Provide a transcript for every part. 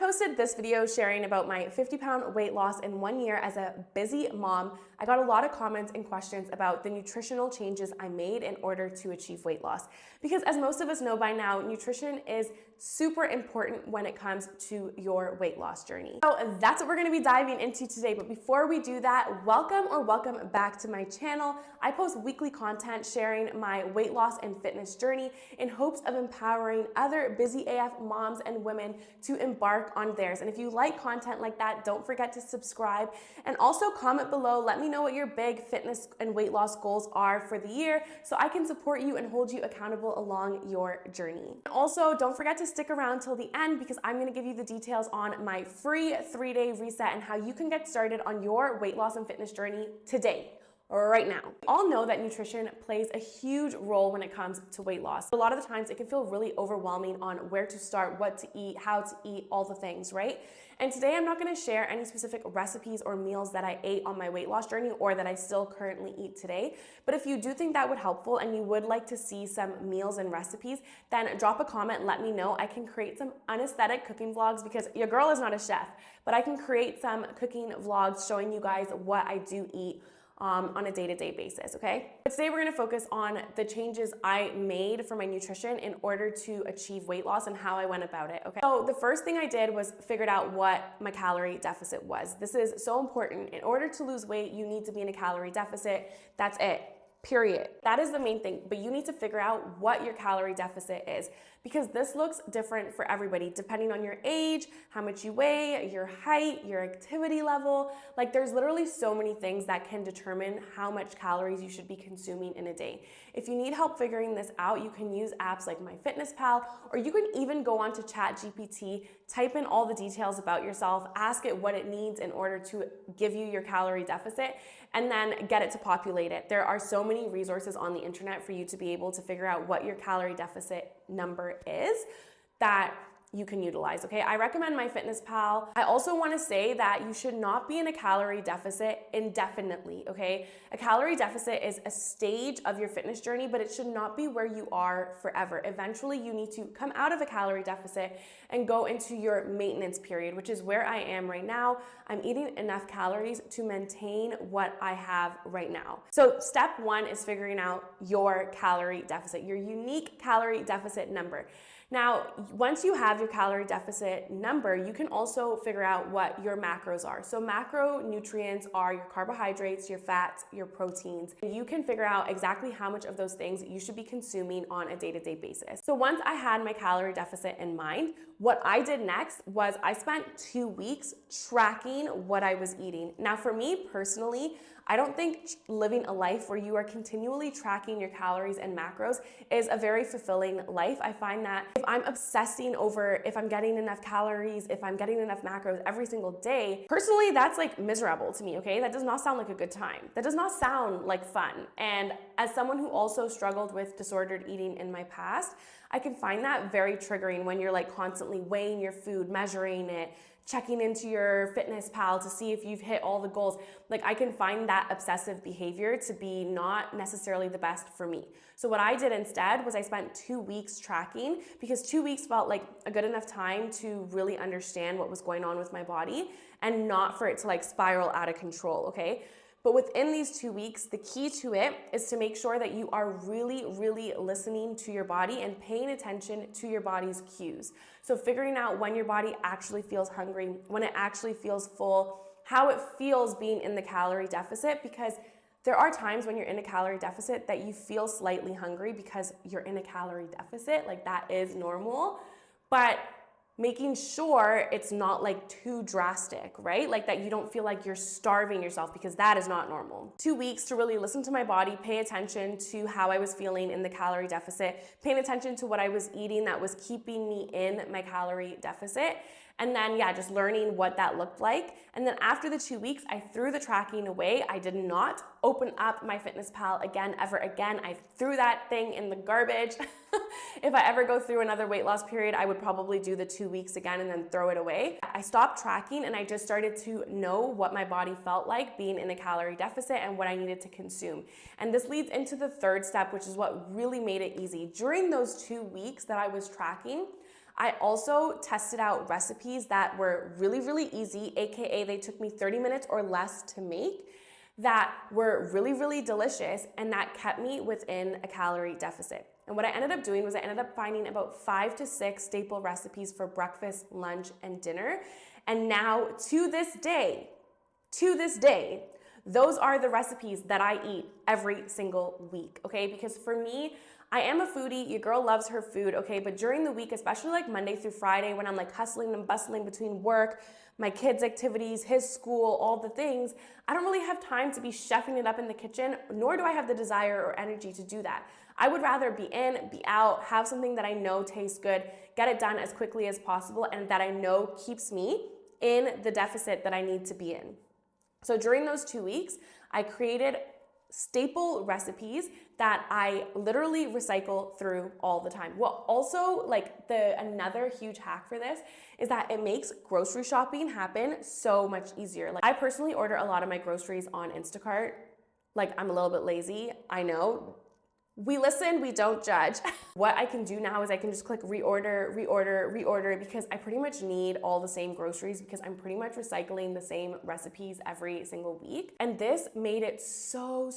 posted this video sharing about my 50-pound weight loss in 1 year as a busy mom, I got a lot of comments and questions about the nutritional changes I made in order to achieve weight loss. Because as most of us know by now, nutrition is super important when it comes to your weight loss journey. So that's what we're gonna be diving into today. But before we do that, welcome back to my channel. I post weekly content sharing my weight loss and fitness journey in hopes of empowering other busy AF moms and women to embark on theirs. And if you like content like that, don't forget to subscribe and also comment below. Let me know what your big fitness and weight loss goals are for the year so I can support you and hold you accountable along your journey. Also, don't forget to stick around till the end because I'm gonna give you the details on my free 3-day reset and how you can get started on your weight loss and fitness journey today. Right now. We all know that nutrition plays a huge role when it comes to weight loss. A lot of the times it can feel really overwhelming on where to start, what to eat, how to eat, all the things, right? And today I'm not gonna share any specific recipes or meals that I ate on my weight loss journey or that I still currently eat today. But if you do think that would be helpful and you would like to see some meals and recipes, then drop a comment and let me know. I can create some unaesthetic cooking vlogs because your girl is not a chef, but I can create some cooking vlogs showing you guys what I do eat on a day-to-day basis, okay? But today we're gonna focus on the changes I made for my nutrition in order to achieve weight loss and how I went about it, okay? So the first thing I did was figured out what my calorie deficit was. This is so important. In order to lose weight, you need to be in a calorie deficit. That's it. Period. That is the main thing, but you need to figure out what your calorie deficit is because this looks different for everybody depending on your age, how much you weigh, your height, your activity level. Like there's literally so many things that can determine how much calories you should be consuming in a day. If you need help figuring this out, you can use apps like MyFitnessPal, or you can even go onto ChatGPT, type in all the details about yourself, ask it what it needs in order to give you your calorie deficit, and then get it to populate it. There are so many resources on the internet for you to be able to figure out what your calorie deficit number is that you can utilize, okay? I recommend MyFitnessPal. I also wanna say that you should not be in a calorie deficit indefinitely, okay? A calorie deficit is a stage of your fitness journey, but it should not be where you are forever. Eventually, you need to come out of a calorie deficit and go into your maintenance period, which is where I am right now. I'm eating enough calories to maintain what I have right now. So step one is figuring out your calorie deficit, your unique calorie deficit number. Now, once you have your calorie deficit number, you can also figure out what your macros are. So macronutrients are your carbohydrates, your fats, your proteins. You can figure out exactly how much of those things you should be consuming on a day-to-day basis. So once I had my calorie deficit in mind, what I did next was I spent 2 weeks tracking what I was eating. Now, for me personally, I don't think living a life where you are continually tracking your calories and macros is a very fulfilling life. I find that if I'm obsessing over if I'm getting enough calories, if I'm getting enough macros every single day, personally, that's like miserable to me, okay? That does not sound like a good time. That does not sound like fun. And as someone who also struggled with disordered eating in my past, I can find that very triggering when you're like constantly weighing your food, measuring it, checking into your MyFitnessPal to see if you've hit all the goals. Like I can find that obsessive behavior to be not necessarily the best for me. So what I did instead was I spent 2 weeks tracking because 2 weeks felt like a good enough time to really understand what was going on with my body and not for it to like spiral out of control, okay? But within these 2 weeks, the key to it is to make sure that you are really listening to your body and paying attention to your body's cues. So figuring out when your body actually feels hungry, when it actually feels full, how it feels being in the calorie deficit, because there are times when you're in a calorie deficit that you feel slightly hungry because you're in a calorie deficit, like that is normal. But making sure it's not like too drastic, right? Like that you don't feel like you're starving yourself because that is not normal. 2 weeks to really listen to my body, pay attention to how I was feeling in the calorie deficit, paying attention to what I was eating that was keeping me in my calorie deficit. And then, yeah, just learning what that looked like. And then after the 2 weeks, I threw the tracking away. I did not open up MyFitnessPal again, ever again. I threw that thing in the garbage. If I ever go through another weight loss period, I would probably do the 2 weeks again and then throw it away. I stopped tracking and I just started to know what my body felt like being in a calorie deficit and what I needed to consume. And this leads into the third step, which is what really made it easy. During those 2 weeks that I was tracking, I also tested out recipes that were really, really easy, AKA they took me 30 minutes or less to make, that were really, really delicious and that kept me within a calorie deficit. And what I ended up doing was I ended up finding about 5 to 6 staple recipes for breakfast, lunch, and dinner. And now to this day, those are the recipes that I eat every single week, okay? Because for me, I am a foodie, your girl loves her food, okay? But during the week, especially like Monday through Friday, when I'm like hustling and bustling between work, my kids' activities, his school, all the things, I don't really have time to be chefing it up in the kitchen, nor do I have the desire or energy to do that. I would rather be in, be out, have something that I know tastes good, get it done as quickly as possible, and that I know keeps me in the deficit that I need to be in. So during those 2 weeks, I created staple recipes that I literally recycle through all the time. Well, also like another huge hack for this is that it makes grocery shopping happen so much easier. Like I personally order a lot of my groceries on Instacart. Like I'm a little bit lazy, I know. We listen, we don't judge. What I can do now is I can just click reorder because I pretty much need all the same groceries because I'm pretty much recycling the same recipes every single week. And this made it so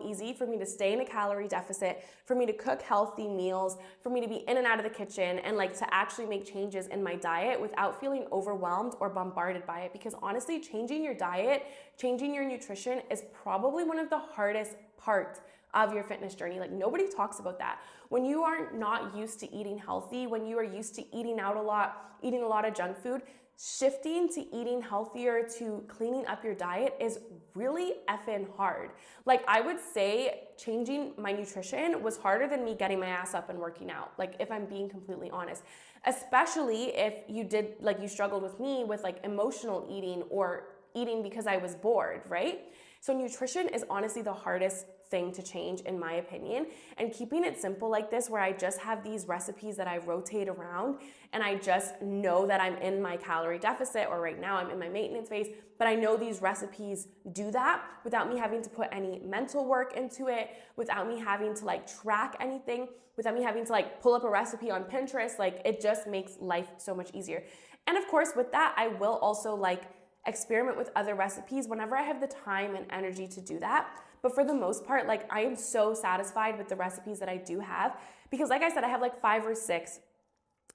easy for me to stay in a calorie deficit, for me to cook healthy meals, for me to be in and out of the kitchen and like to actually make changes in my diet without feeling overwhelmed or bombarded by it. Because honestly, changing your diet, changing your nutrition is probably one of the hardest parts of your fitness journey. Like nobody talks about that. When you are not used to eating healthy, when you are used to eating out a lot, eating a lot of junk food, shifting to eating healthier, to cleaning up your diet is really effing hard. Like I would say changing my nutrition was harder than me getting my ass up and working out. Like if I'm being completely honest, especially if you did, like you struggled with me with like emotional eating or eating because I was bored, right? So nutrition is honestly the hardest thing to change in my opinion, and keeping it simple like this where I just have these recipes that I rotate around and I just know that I'm in my calorie deficit, or right now I'm in my maintenance phase, but I know these recipes do that without me having to put any mental work into it, without me having to like track anything, without me having to like pull up a recipe on Pinterest. Like it just makes life so much easier. And of course with that, I will also like experiment with other recipes whenever I have the time and energy to do that. But for the most part, like I am so satisfied with the recipes that I do have because like I said, I have like 5 or 6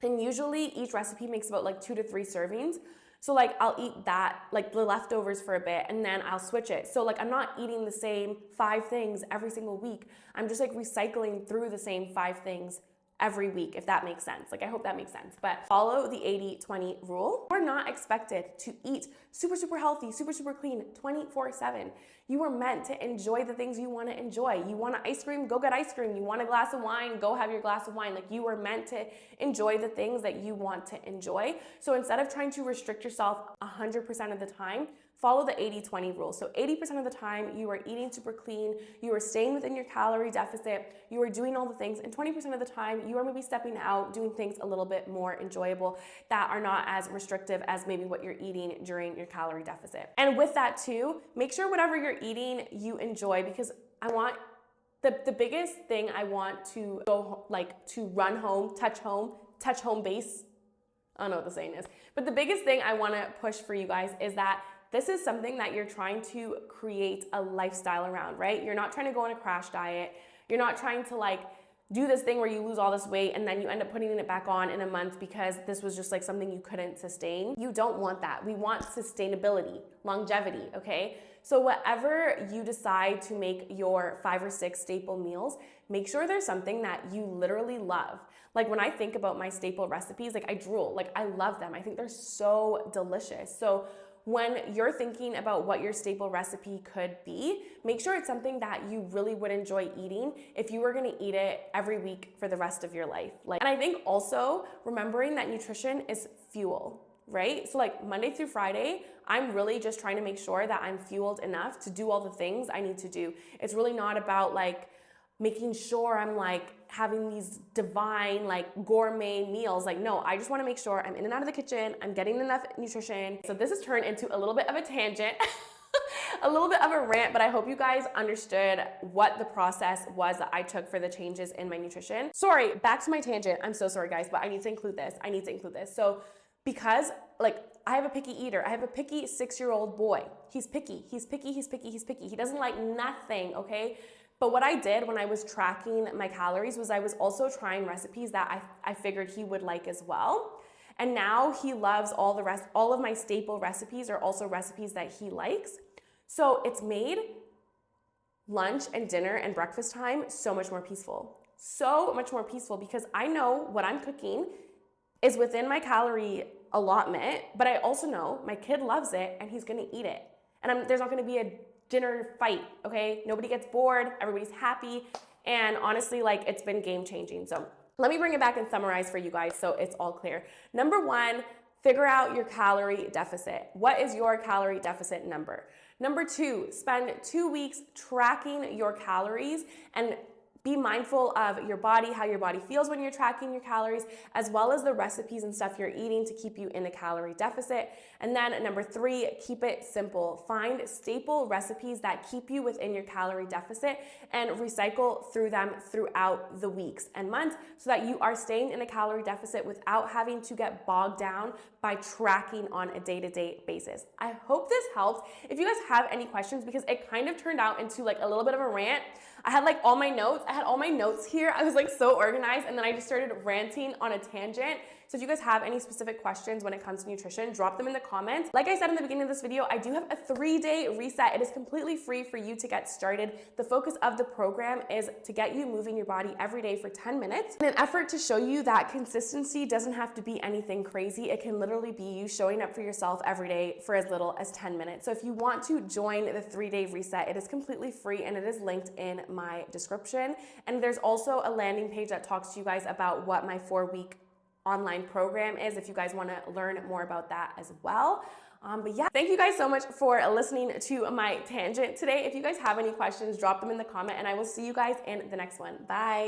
and usually each recipe makes about like 2 to 3 servings. So like I'll eat that, like the leftovers for a bit and then I'll switch it. So like I'm not eating the same 5 things every single week. I'm just like recycling through the same 5 things every week, if that makes sense. Like I hope that makes sense. But follow the 80-20 rule. You're not expected to eat super healthy, super clean 24/7. You are meant to enjoy the things you want to enjoy. You want an ice cream, go get ice cream. You want a glass of wine, go have your glass of wine. Like you are meant to enjoy the things that you want to enjoy. So instead of trying to restrict yourself 100% of the time, follow the 80-20 rule. So 80% of the time you are eating super clean, you are staying within your calorie deficit, you are doing all the things, and 20% of the time you are maybe stepping out, doing things a little bit more enjoyable that are not as restrictive as maybe what you're eating during your calorie deficit. And with that too, make sure whatever you're eating you enjoy, because I want the biggest thing I want to go like to run home, touch home base. I don't know what the saying is, but the biggest thing I want to push for you guys is that this is something that you're trying to create a lifestyle around, right? You're not trying to go on a crash diet. You're not trying to like do this thing where you lose all this weight and then you end up putting it back on in a month because this was just like something you couldn't sustain. You don't want that. We want sustainability, longevity, okay? So whatever you decide to make your 5 or 6 staple meals, make sure there's something that you literally love. Like when I think about my staple recipes, like I drool, like I love them. I think they're so delicious. So when you're thinking about what your staple recipe could be, make sure it's something that you really would enjoy eating if you were gonna eat it every week for the rest of your life. And I think also remembering that nutrition is fuel, right? So like Monday through Friday, I'm really just trying to make sure that I'm fueled enough to do all the things I need to do. It's really not about like making sure I'm like having these divine like gourmet meals. Like no, I just want to make sure I'm in and out of the kitchen, I'm getting enough nutrition. So this has turned into a little bit of a tangent. a little bit of a rant, but I hope you guys understood what the process was that I took for the changes in my nutrition. Sorry, back to my tangent. I'm so sorry, guys, but I need to include this. So because I have a picky eater. I have a picky 6-year-old boy. He's picky. He doesn't like nothing, okay? But what I did when I was tracking my calories was I was also trying recipes that I figured he would like as well. And now he loves all of my staple recipes are also recipes that he likes. So it's made lunch and dinner and breakfast time so much more peaceful. So much more peaceful because I know what I'm cooking is within my calorie allotment, but I also know my kid loves it and he's gonna eat it. And there's not gonna be a dinner fight, okay? Nobody gets bored, everybody's happy, and honestly, it's been game changing. So let me bring it back and summarize for you guys so it's all clear. Number one, figure out your calorie deficit. What is your calorie deficit number? Number two, spend 2 weeks tracking your calories and be mindful of your body, how your body feels when you're tracking your calories, as well as the recipes and stuff you're eating to keep you in a calorie deficit. And then number three, keep it simple. Find staple recipes that keep you within your calorie deficit and recycle through them throughout the weeks and months so that you are staying in a calorie deficit without having to get bogged down by tracking on a day-to-day basis. I hope this helps. If you guys have any questions, because it kind of turned out into a little bit of a rant. I had all my notes. I had all my notes here. I was so organized, and then I just started ranting on a tangent. So if you guys have any specific questions when it comes to nutrition, drop them in the comments. Like I said in the beginning of this video, I do have a 3-day reset. It is completely free for you to get started. The focus of the program is to get you moving your body every day for 10 minutes in an effort to show you that consistency doesn't have to be anything crazy. It can literally be you showing up for yourself every day for as little as 10 minutes. So if you want to join the 3-day reset, it is completely free and it is linked in my description. And there's also a landing page that talks to you guys about what my 4-week online program is if you guys want to learn more about that as well. But yeah, thank you guys so much for listening to my tangent today. If you guys have any questions, drop them in the comment and I will see you guys in the next one. Bye.